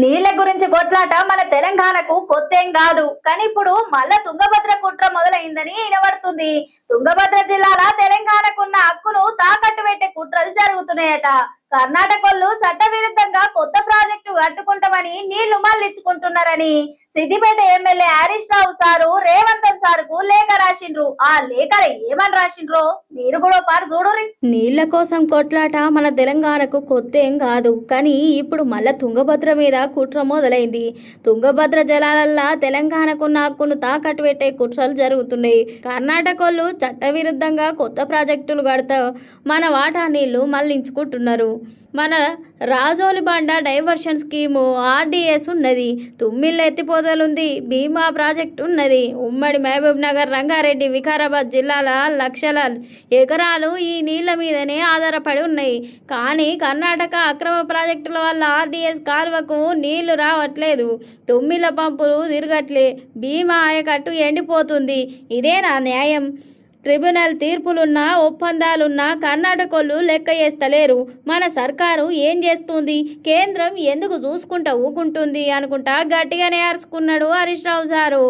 నీళ్ల గురించి కొట్లాట మన తెలంగాణకు కొత్తేం కాదు. కానీ ఇప్పుడు మళ్ళా తుంగభద్ర కుట్ర మొదలైందని వినబడుతుంది. తుంగభద్ర జిల్లాల తెలంగాణకున్న హక్కును తాకట్టు పెట్టే కుట్రలు జరుగుతున్నాయట. కర్ణాటకలు చట్టవిరుద్ధంగా కొత్త ప్రాజెక్టు కట్టుకుంటామని నీళ్లు మళ్లించుకుంటున్నారని సిద్దిపేట ఎమ్మెల్యే హరీష్ రావు సారు రేవంత్ సార్కు లేఖ రాసిండ్రు. ఆ లేఖలు ఏమని రాసిండ్రో మీరు కూడా పారు చూడురి. నీళ్ల కోసం కొట్లాట మన తెలంగాణకు కొత్త ఏం కాదు. కానీ ఇప్పుడు మళ్ళా తుంగభద్ర మీద కుట్ర మొదలైంది. తుంగభద్ర జలాలల్లా తెలంగాణకున్న హక్కును తాకట్టు పెట్టే కుట్రలు జరుగుతున్నాయి. కర్ణాటకలు చట్టవిరుద్ధంగా కొత్త ప్రాజెక్టులు కడతా మన వాటా నీళ్లు మళ్లించుకుంటున్నారు. మన రాజోలి బండ డైవర్షన్ స్కీము ఆర్డీఎస్ ఉన్నది, తుమ్మిళ్ళ ఎత్తిపోతలుంది, భీమా ప్రాజెక్టు ఉన్నది. ఉమ్మడి మహబూబ్ నగర్, రంగారెడ్డి, వికారాబాద్ జిల్లాల లక్షల ఎకరాలు ఈ నీళ్ల మీదనే ఆధారపడి ఉన్నాయి. కానీ కర్ణాటక అక్రమ ప్రాజెక్టుల వల్ల ఆర్డీఎస్ కాలువకు నీళ్లు రావట్లేదు, తుమ్మిళ్ళ పంపులు తిరగట్లే, భీమా ఆయకట్టు ఎండిపోతుంది. ఇదేనా న్యాయం? ట్రిబ్యునల్ తీర్పులున్నా ఒప్పందాలున్నా కర్ణాటకలు లెక్క చేస్తలేరు. మన సర్కారు ఏం చేస్తుంది? కేంద్రం ఎందుకు చూసుకుంటా ఊకుంటుంది అనుకుంటా గట్టిగానే అరుచుకున్నాడు హరీష్ రావు సారు.